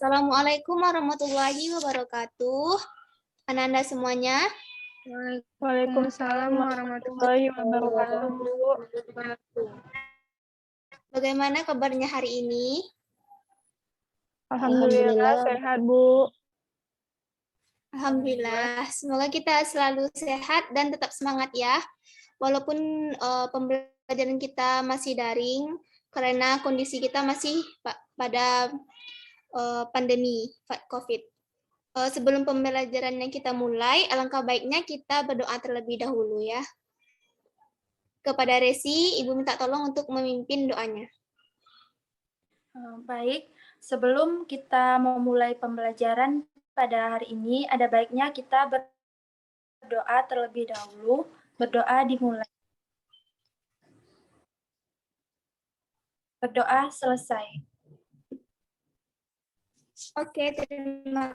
Assalamualaikum warahmatullahi wabarakatuh. Anak-anak semuanya. Waalaikumsalam warahmatullahi wabarakatuh. Bagaimana kabarnya hari ini? Alhamdulillah sehat, Bu. Alhamdulillah. Semoga kita selalu sehat dan tetap semangat ya. Walaupun pembelajaran kita masih daring karena kondisi kita masih pada pandemi COVID. Sebelum pembelajaran yang kita mulai, alangkah baiknya kita berdoa terlebih dahulu ya. Kepada Resi, Ibu minta tolong untuk memimpin doanya. Baik, sebelum kita memulai pembelajaran pada hari ini, ada baiknya kita berdoa terlebih dahulu. Berdoa dimulai. Berdoa selesai. Oke, terima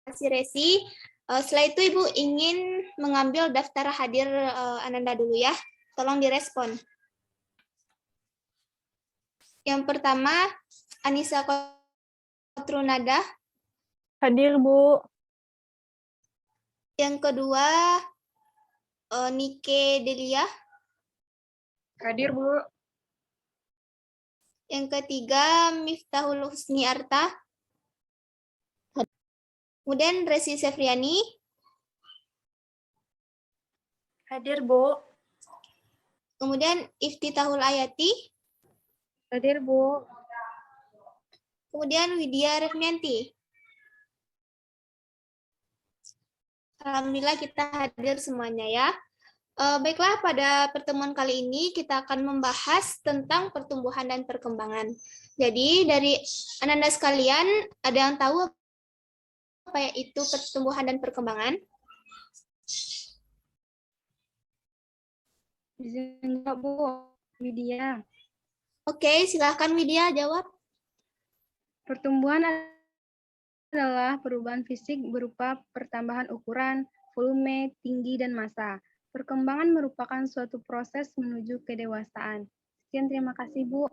kasih Resi. Setelah itu Ibu ingin mengambil daftar hadir Ananda dulu ya. Tolong direspon. Yang pertama, Anissa Kotrunada. Hadir, Bu. Yang kedua, Nike Delia. Hadir, Bu. Yang ketiga, Miftahul Husni Arta. Kemudian Resi Sefriani. Hadir, Bu. Kemudian Iftitahul Ayati. Hadir, Bu. Kemudian Widya Refmianti. Alhamdulillah kita hadir semuanya ya. Baiklah, pada pertemuan kali ini kita akan membahas tentang pertumbuhan dan perkembangan. Jadi dari Ananda sekalian, ada yang tahu apa itu pertumbuhan dan perkembangan? Enggak, Bu. Widya. Oke, silahkan Widya jawab. Pertumbuhan adalah perubahan fisik berupa pertambahan ukuran, volume, tinggi, dan massa. Perkembangan merupakan suatu proses menuju kedewasaan. Sekian, terima kasih, Bu.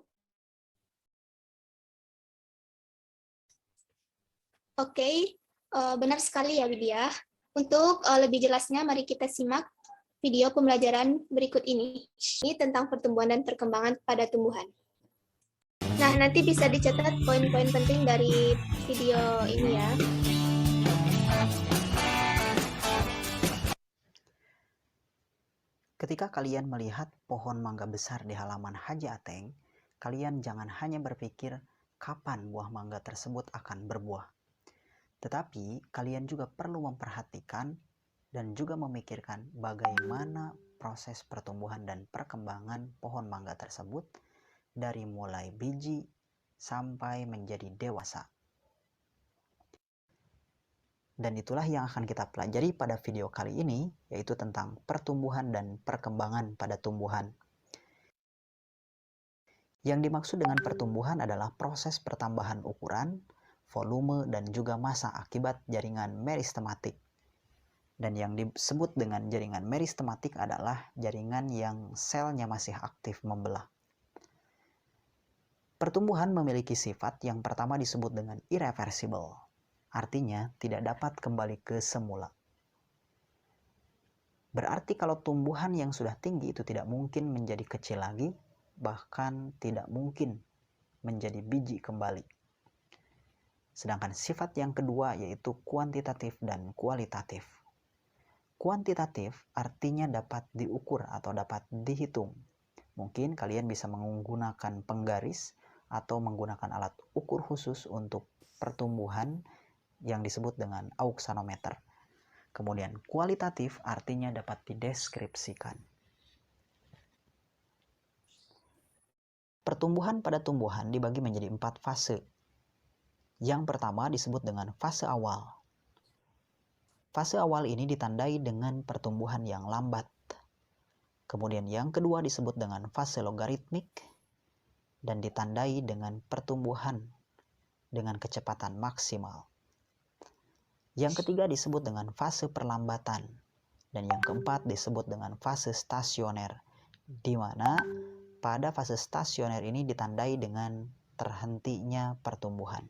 Oke, benar sekali ya Widya. Untuk lebih jelasnya, mari kita simak video pembelajaran berikut ini. Ini tentang pertumbuhan dan perkembangan pada tumbuhan. Nah, nanti bisa dicatat poin-poin penting dari video ini ya. Ketika kalian melihat pohon mangga besar di halaman Haji Ateng, kalian jangan hanya berpikir kapan buah mangga tersebut akan berbuah. Tetapi kalian juga perlu memperhatikan dan juga memikirkan bagaimana proses pertumbuhan dan perkembangan pohon mangga tersebut dari mulai biji sampai menjadi dewasa. Dan itulah yang akan kita pelajari pada video kali ini, yaitu tentang pertumbuhan dan perkembangan pada tumbuhan. Yang dimaksud dengan pertumbuhan adalah proses pertambahan ukuran, volume, dan juga massa akibat jaringan meristematik. Dan yang disebut dengan jaringan meristematik adalah jaringan yang selnya masih aktif membelah. Pertumbuhan memiliki sifat yang pertama disebut dengan irreversible. Artinya tidak dapat kembali ke semula. Berarti kalau tumbuhan yang sudah tinggi itu tidak mungkin menjadi kecil lagi, bahkan tidak mungkin menjadi biji kembali. Sedangkan sifat yang kedua yaitu kuantitatif dan kualitatif. Kuantitatif artinya dapat diukur atau dapat dihitung. Mungkin kalian bisa menggunakan penggaris atau menggunakan alat ukur khusus untuk pertumbuhan yang disebut dengan auxanometer. Kemudian kualitatif artinya dapat dideskripsikan. Pertumbuhan pada tumbuhan dibagi menjadi 4 fase. Yang pertama disebut dengan fase awal. Fase awal ini ditandai dengan pertumbuhan yang lambat. Kemudian yang kedua disebut dengan fase logaritmik dan ditandai dengan pertumbuhan dengan kecepatan maksimal. Yang ketiga disebut dengan fase perlambatan, dan yang keempat disebut dengan fase stasioner, di mana pada fase stasioner ini ditandai dengan terhentinya pertumbuhan.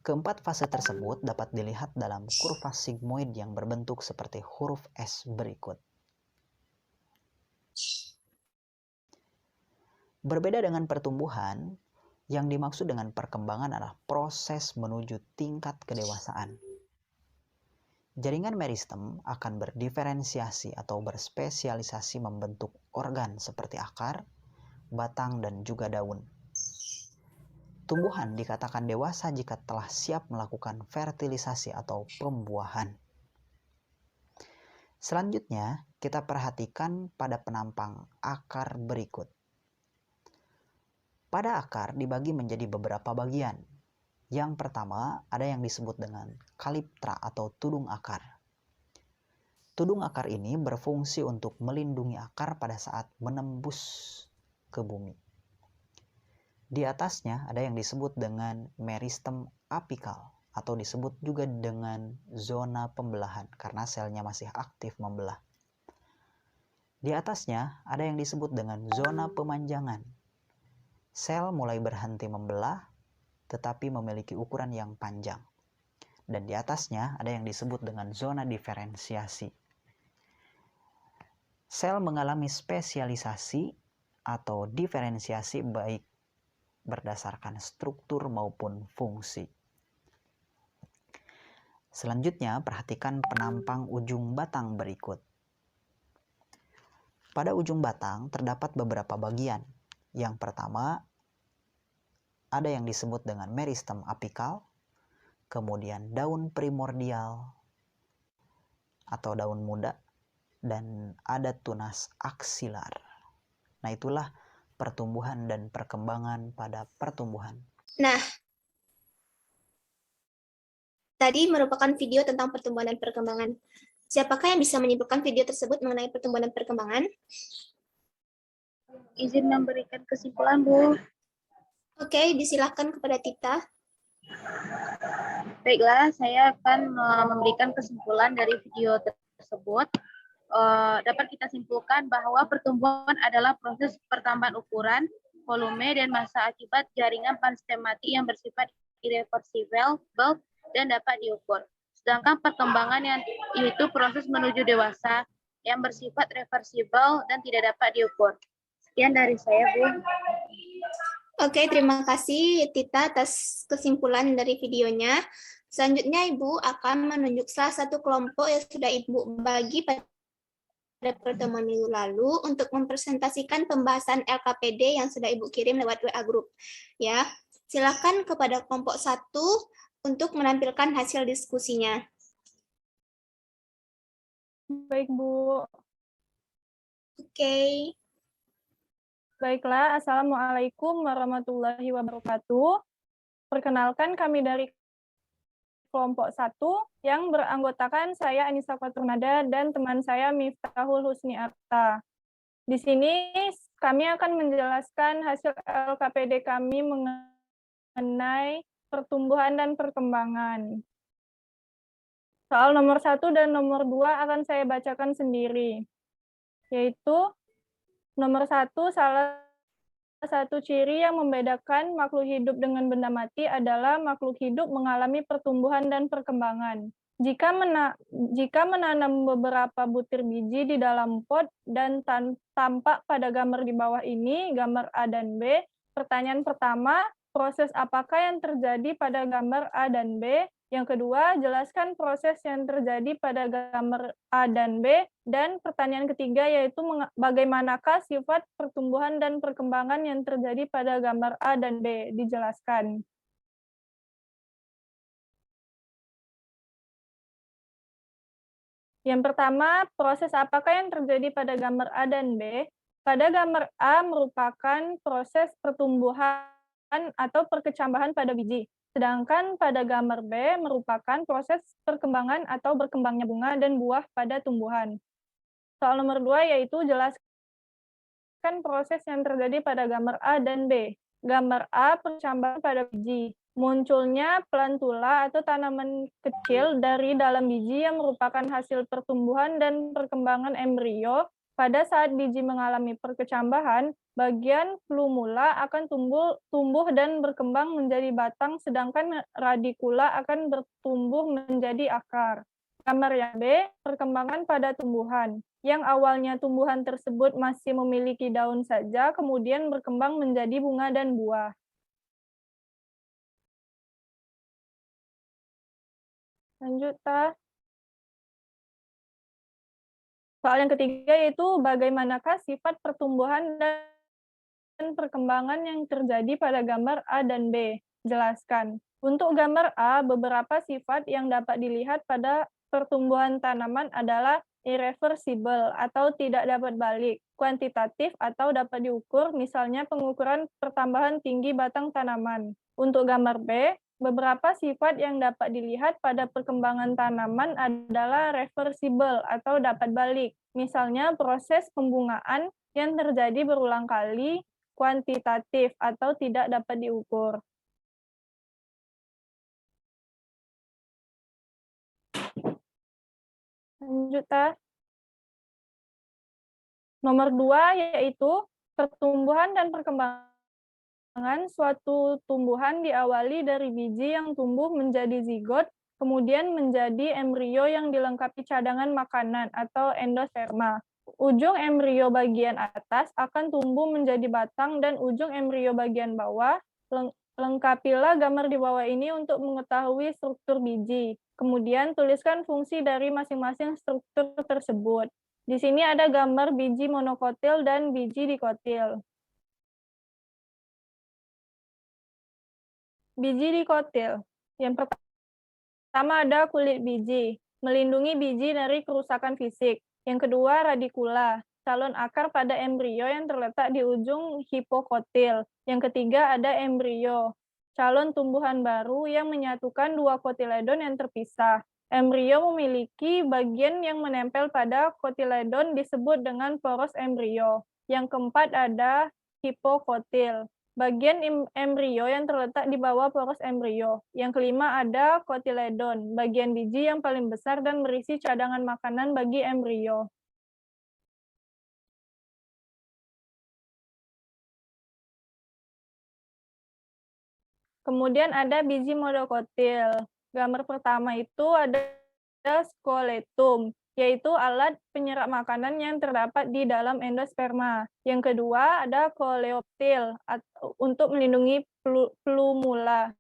Keempat fase tersebut dapat dilihat dalam kurva sigmoid yang berbentuk seperti huruf S berikut. Berbeda dengan pertumbuhan, yang dimaksud dengan perkembangan adalah proses menuju tingkat kedewasaan. Jaringan meristem akan berdiferensiasi atau berspesialisasi membentuk organ seperti akar, batang, dan juga daun. Tumbuhan dikatakan dewasa jika telah siap melakukan fertilisasi atau pembuahan. Selanjutnya, kita perhatikan pada penampang akar berikut. Pada akar dibagi menjadi beberapa bagian. Yang pertama, ada yang disebut dengan kaliptra atau tudung akar. Tudung akar ini berfungsi untuk melindungi akar pada saat menembus ke bumi. Di atasnya ada yang disebut dengan meristem apikal atau disebut juga dengan zona pembelahan karena selnya masih aktif membelah. Di atasnya ada yang disebut dengan zona pemanjangan. Sel mulai berhenti membelah tetapi memiliki ukuran yang panjang. Dan di atasnya ada yang disebut dengan zona diferensiasi. Sel mengalami spesialisasi atau diferensiasi baik berdasarkan struktur maupun fungsi. Selanjutnya, perhatikan penampang ujung batang berikut. Pada ujung batang terdapat beberapa bagian. Yang pertama, ada yang disebut dengan meristem apikal, kemudian daun primordial atau daun muda, dan ada tunas aksilar. Nah, itulah pertumbuhan dan perkembangan pada pertumbuhan. Nah, tadi merupakan video tentang pertumbuhan dan perkembangan. Siapakah yang bisa menyimpulkan video tersebut mengenai pertumbuhan dan perkembangan? Izin memberikan kesimpulan, Bu. Oke, disilahkan kepada Tita. Baiklah, saya akan memberikan kesimpulan dari video tersebut. Dapat kita simpulkan bahwa pertumbuhan adalah proses pertambahan ukuran, volume, dan massa akibat jaringan panstemati yang bersifat irreversibel dan dapat diukur. Sedangkan perkembangan yaitu proses menuju dewasa yang bersifat reversibel dan tidak dapat diukur. Sekian dari saya, Bu. Oke, terima kasih Tita atas kesimpulan dari videonya. Selanjutnya Ibu akan menunjuk salah satu kelompok yang sudah Ibu bagi pada pertemuan minggu lalu untuk mempresentasikan pembahasan LKPD yang sudah Ibu kirim lewat WA Group. Ya, silakan kepada kelompok 1 untuk menampilkan hasil diskusinya. Baik, Bu. Oke. Baiklah, Assalamualaikum warahmatullahi wabarakatuh. Perkenalkan, kami dari kelompok 1 yang beranggotakan saya Anissa Faturnada dan teman saya Miftahul Husni Arta. Di sini kami akan menjelaskan hasil LKPD kami mengenai pertumbuhan dan perkembangan. Soal nomor 1 dan nomor 2 akan saya bacakan sendiri, yaitu nomor 1, salah satu ciri yang membedakan makhluk hidup dengan benda mati adalah makhluk hidup mengalami pertumbuhan dan perkembangan. Jika menanam beberapa butir biji di dalam pot dan tampak pada gambar di bawah ini, gambar A dan B, pertanyaan pertama, proses apakah yang terjadi pada gambar A dan B? Yang kedua, jelaskan proses yang terjadi pada gambar A dan B. Dan pertanyaan ketiga yaitu bagaimanakah sifat pertumbuhan dan perkembangan yang terjadi pada gambar A dan B? Dijelaskan. Yang pertama, proses apakah yang terjadi pada gambar A dan B? Pada gambar A merupakan proses pertumbuhan atau perkecambahan pada biji. Sedangkan pada gambar B merupakan proses perkembangan atau berkembangnya bunga dan buah pada tumbuhan. Soal nomor 2 yaitu jelaskan proses yang terjadi pada gambar A dan B. Gambar A percambahan pada biji. Munculnya plantula atau tanaman kecil dari dalam biji yang merupakan hasil pertumbuhan dan perkembangan embrio Pada saat biji mengalami perkecambahan, bagian plumula akan tumbuh dan berkembang menjadi batang, sedangkan radikula akan bertumbuh menjadi akar. Gambar yang B, perkembangan pada tumbuhan. Yang awalnya tumbuhan tersebut masih memiliki daun saja, kemudian berkembang menjadi bunga dan buah. Lanjut, Ta. Soal yang ketiga yaitu bagaimanakah sifat pertumbuhan dan perkembangan yang terjadi pada gambar A dan B. Jelaskan. Untuk gambar A, beberapa sifat yang dapat dilihat pada pertumbuhan tanaman adalah irreversible atau tidak dapat balik, kuantitatif atau dapat diukur, misalnya pengukuran pertambahan tinggi batang tanaman. Untuk gambar B, beberapa sifat yang dapat dilihat pada perkembangan tanaman adalah reversible atau dapat balik, misalnya proses pembungaan yang terjadi berulang kali, kuantitatif atau tidak dapat diukur. Lanjut, Ta. Nomor 2 yaitu pertumbuhan dan perkembangan suatu tumbuhan diawali dari biji yang tumbuh menjadi zigot, kemudian menjadi embrio yang dilengkapi cadangan makanan atau endosperma. Ujung embrio bagian atas akan tumbuh menjadi batang dan ujung embrio bagian bawah. Lengkapilah gambar di bawah ini untuk mengetahui struktur biji. Kemudian tuliskan fungsi dari masing-masing struktur tersebut. Di sini ada gambar biji monokotil dan biji dikotil. Biji dikotil. Yang pertama ada kulit biji, melindungi biji dari kerusakan fisik. Yang kedua radikula, calon akar pada embrio yang terletak di ujung hipokotil. Yang ketiga ada embrio, calon tumbuhan baru yang menyatukan dua kotiledon yang terpisah. Embrio memiliki bagian yang menempel pada kotiledon disebut dengan poros embrio. Yang keempat ada hipokotil, bagian embrio yang terletak di bawah poros embrio. Yang kelima ada kotiledon, bagian biji yang paling besar dan berisi cadangan makanan bagi embrio. Kemudian ada biji monokotil. Gambar pertama itu ada skoletum, yaitu alat penyerap makanan yang terdapat di dalam endosperma. Yang kedua ada koleoptil, untuk melindungi plumula.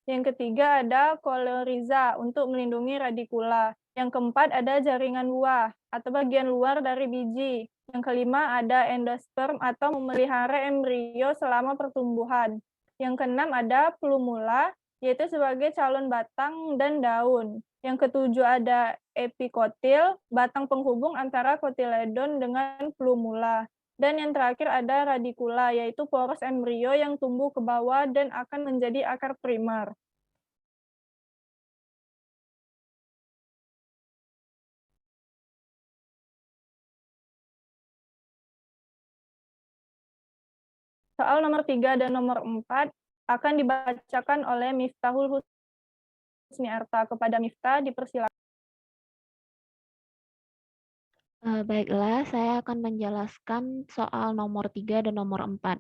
Yang ketiga ada koleoriza, untuk melindungi radikula. Yang keempat ada jaringan buah, atau bagian luar dari biji. Yang kelima ada endosperm, atau memelihara embrio selama pertumbuhan. Yang keenam ada plumula, yaitu sebagai calon batang dan daun. Yang ketujuh ada epikotil, batang penghubung antara kotiledon dengan plumula. Dan yang terakhir ada radikula, yaitu poros embrio yang tumbuh ke bawah dan akan menjadi akar primer. Soal nomor 3 dan nomor 4 akan dibacakan oleh Miftahul Husni Arta. Kepada Miftah, dipersilakan. Baiklah, saya akan menjelaskan soal nomor 3 dan nomor 4.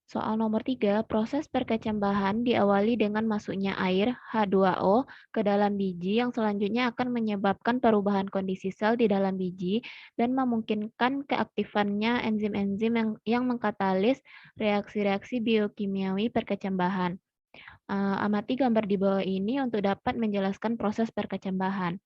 Soal nomor 3, proses perkecambahan diawali dengan masuknya air H2O ke dalam biji yang selanjutnya akan menyebabkan perubahan kondisi sel di dalam biji dan memungkinkan keaktifannya enzim-enzim yang mengkatalis reaksi-reaksi biokimiawi perkecambahan. Amati gambar di bawah ini untuk dapat menjelaskan proses perkecambahan.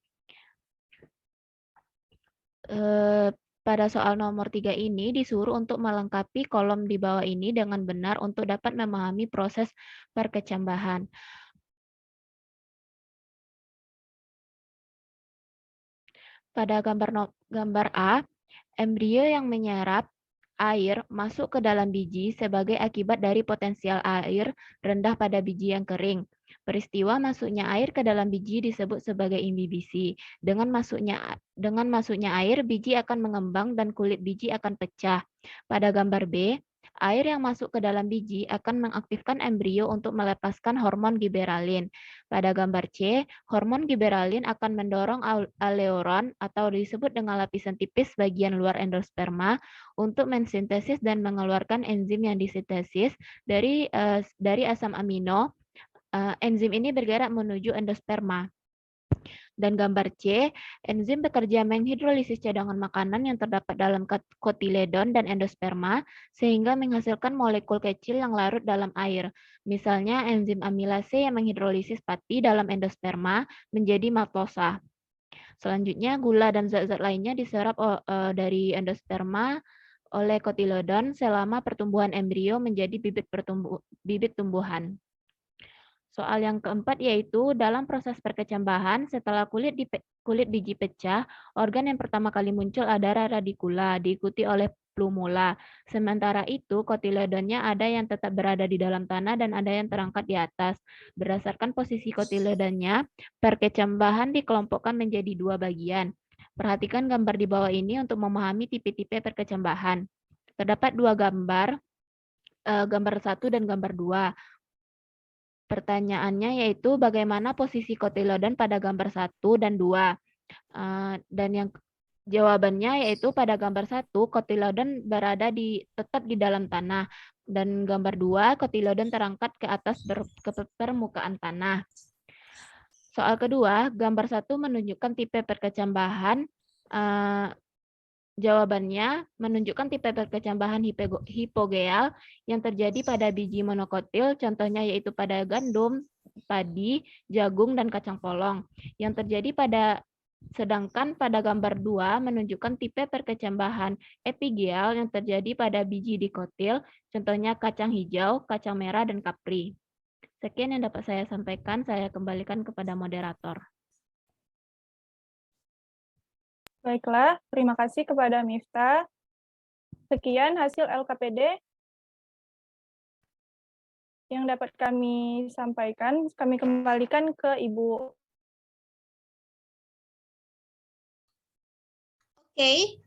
Pada soal nomor 3 ini disuruh untuk melengkapi kolom di bawah ini dengan benar untuk dapat memahami proses perkecambahan. Pada gambar A, embrio yang menyerap air masuk ke dalam biji sebagai akibat dari potensial air rendah pada biji yang kering. Peristiwa masuknya air ke dalam biji disebut sebagai imbibisi. Dengan masuknya air, biji akan mengembang dan kulit biji akan pecah. Pada gambar B, Air yang masuk ke dalam biji akan mengaktifkan embrio untuk melepaskan hormon giberalin. Pada gambar C, hormon giberalin akan mendorong aleuron atau disebut dengan lapisan tipis bagian luar endosperma untuk mensintesis dan mengeluarkan enzim yang disintesis dari asam amino. Enzim ini bergerak menuju endosperma. Dan gambar C, enzim bekerja menghidrolisis cadangan makanan yang terdapat dalam kotiledon dan endosperma sehingga menghasilkan molekul kecil yang larut dalam air. Misalnya enzim amilase yang menghidrolisis pati dalam endosperma menjadi maltosa. Selanjutnya gula dan zat-zat lainnya diserap dari endosperma oleh kotiledon selama pertumbuhan embrio menjadi bibit tumbuhan. Soal yang keempat yaitu dalam proses perkecambahan setelah kulit biji pecah, organ yang pertama kali muncul adalah radikula, diikuti oleh plumula. Sementara itu, kotiledonnya ada yang tetap berada di dalam tanah dan ada yang terangkat di atas. Berdasarkan posisi kotiledonnya, perkecambahan dikelompokkan menjadi dua bagian. Perhatikan gambar di bawah ini untuk memahami tipe-tipe perkecambahan. Terdapat dua gambar, gambar 1 dan gambar 2. Pertanyaannya yaitu bagaimana posisi kotiledon pada gambar 1 dan 2. Dan yang jawabannya yaitu pada gambar 1 kotiledon berada tetap di dalam tanah dan gambar 2 kotiledon terangkat ke atas ke permukaan tanah. Soal kedua, gambar 1 menunjukkan tipe perkecambahan. Jawabannya menunjukkan tipe perkecambahan hipogeal yang terjadi pada biji monokotil, contohnya yaitu pada gandum, padi, jagung, dan kacang polong. Yang terjadi sedangkan pada gambar 2 menunjukkan tipe perkecambahan epigeal yang terjadi pada biji dikotil, contohnya kacang hijau, kacang merah, dan kapri. Sekian yang dapat saya sampaikan, saya kembalikan kepada moderator. Baiklah, terima kasih kepada Miftah. Sekian hasil LKPD yang dapat kami sampaikan. Kami kembalikan ke Ibu. Oke,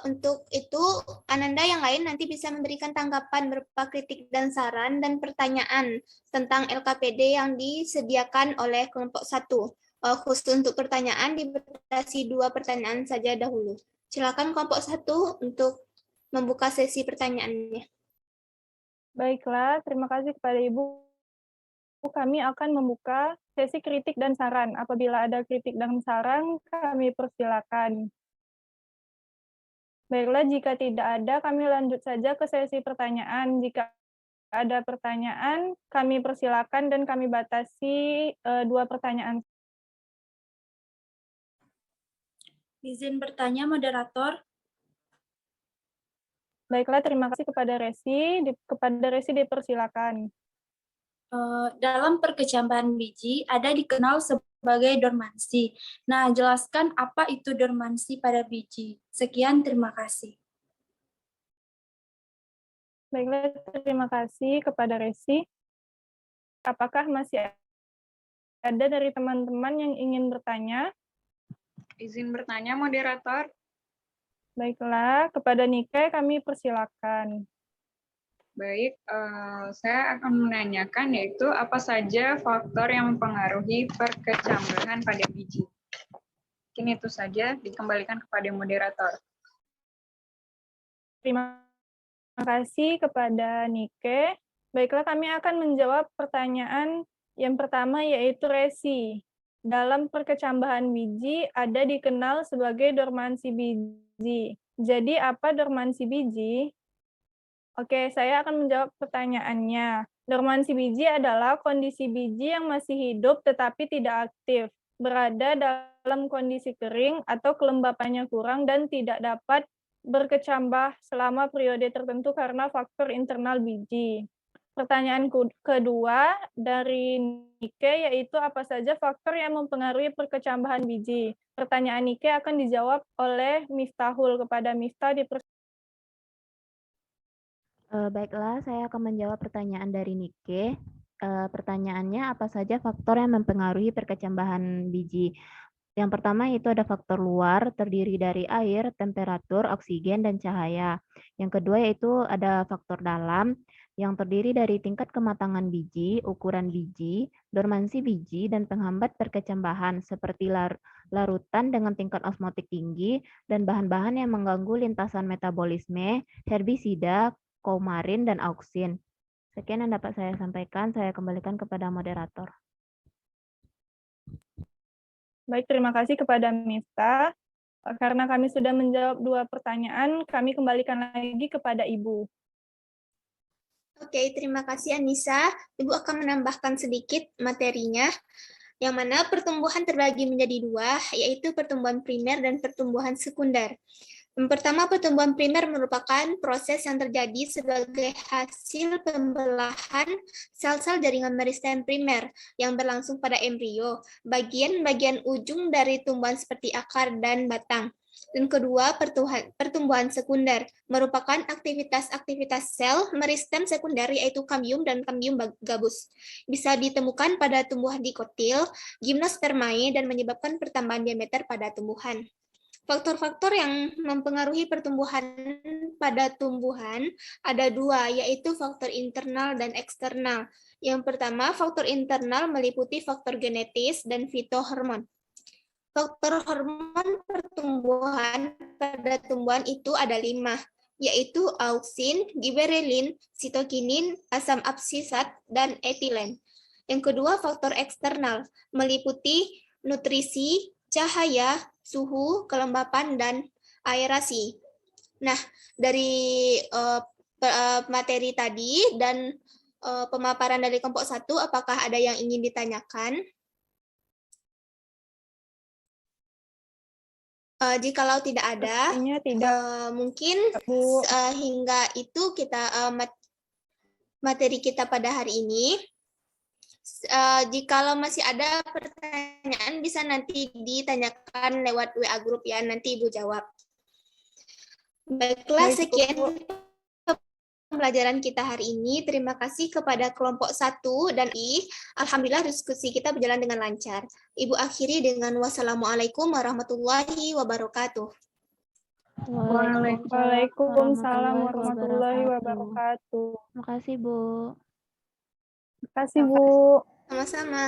untuk itu Ananda yang lain nanti bisa memberikan tanggapan berupa kritik dan saran dan pertanyaan tentang LKPD yang disediakan oleh kelompok 1. Khusus untuk pertanyaan dibatasi 2 pertanyaan saja dahulu. Silakan kelompok 1 untuk membuka sesi pertanyaannya. Baiklah, terima kasih kepada Ibu. Kami akan membuka sesi kritik dan saran. Apabila ada kritik dan saran, kami persilakan. Baiklah, jika tidak ada, kami lanjut saja ke sesi pertanyaan. Jika ada pertanyaan, kami persilakan dan kami batasi 2 pertanyaan. Izin bertanya, moderator. Baiklah, terima kasih kepada Resi. Kepada Resi dipersilakan. Dalam perkecambahan biji ada dikenal sebagai dormansi. Nah, jelaskan apa itu dormansi pada biji. Sekian, terima kasih. Baiklah, terima kasih kepada Resi. Apakah masih ada dari teman-teman yang ingin bertanya? Izin bertanya, moderator. Baiklah, kepada Nike kami persilakan. Baik, saya akan menanyakan yaitu apa saja faktor yang mempengaruhi perkecambahan pada biji. Mungkin itu saja, dikembalikan kepada moderator. Terima kasih kepada Nike. Baiklah, kami akan menjawab pertanyaan yang pertama yaitu Resi. Dalam perkecambahan biji ada dikenal sebagai dormansi biji. Jadi apa dormansi biji? Oke, saya akan menjawab pertanyaannya. Dormansi biji adalah kondisi biji yang masih hidup tetapi tidak aktif, berada dalam kondisi kering atau kelembapannya kurang dan tidak dapat berkecambah selama periode tertentu karena faktor internal biji. Pertanyaan kedua dari Nike yaitu apa saja faktor yang mempengaruhi perkecambahan biji. Pertanyaan Nike akan dijawab oleh Miftahul. Kepada Miftah Baiklah, saya akan menjawab pertanyaan dari Nike. Pertanyaannya, apa saja faktor yang mempengaruhi perkecambahan biji? Yang pertama itu ada faktor luar, terdiri dari air, temperatur, oksigen, dan cahaya. Yang kedua yaitu ada faktor dalam, yang terdiri dari tingkat kematangan biji, ukuran biji, dormansi biji, dan penghambat perkecambahan seperti larutan dengan tingkat osmotik tinggi, dan bahan-bahan yang mengganggu lintasan metabolisme, herbisida, coumarin, dan auksin. Sekian yang dapat saya sampaikan, saya kembalikan kepada moderator. Baik, terima kasih kepada Miftah. Karena kami sudah menjawab 2 pertanyaan, kami kembalikan lagi kepada Ibu. Oke, terima kasih Anissa. Ibu akan menambahkan sedikit materinya, yang mana pertumbuhan terbagi menjadi 2, yaitu pertumbuhan primer dan pertumbuhan sekunder. Yang pertama, pertumbuhan primer merupakan proses yang terjadi sebagai hasil pembelahan sel-sel jaringan meristem primer yang berlangsung pada embrio, bagian-bagian ujung dari tumbuhan seperti akar dan batang. Dan kedua, pertumbuhan sekunder merupakan aktivitas-aktivitas sel meristem sekunder yaitu kambium dan kambium gabus. Bisa ditemukan pada tumbuhan dikotil, gimnospermae, dan menyebabkan pertambahan diameter pada tumbuhan. Faktor-faktor yang mempengaruhi pertumbuhan pada tumbuhan ada 2, yaitu faktor internal dan eksternal. Yang pertama, faktor internal meliputi faktor genetis dan fitohormon. Faktor hormon pertumbuhan pada tumbuhan itu ada 5, yaitu auksin, giberelin, sitokinin, asam absisat, dan etilen. Yang kedua, faktor eksternal meliputi nutrisi, cahaya, suhu, kelembapan, dan aerasi. Nah, dari materi tadi dan pemaparan dari kelompok 1, apakah ada yang ingin ditanyakan? Jikalau tidak ada, Sepertinya tidak, mungkin Bu. hingga itu kita materi kita pada hari ini. Jikalau masih ada pertanyaan bisa nanti ditanyakan lewat WA group ya, nanti Ibu jawab. Baiklah, Baik, sekian Bu. pembelajaran kita hari ini. Terima kasih kepada kelompok 1 dan alhamdulillah diskusi kita berjalan dengan lancar. Ibu akhiri dengan wassalamualaikum warahmatullahi wabarakatuh. Waalaikumsalam warahmatullahi wabarakatuh. Terima kasih, Bu. Terima kasih, Bu. Sama-sama.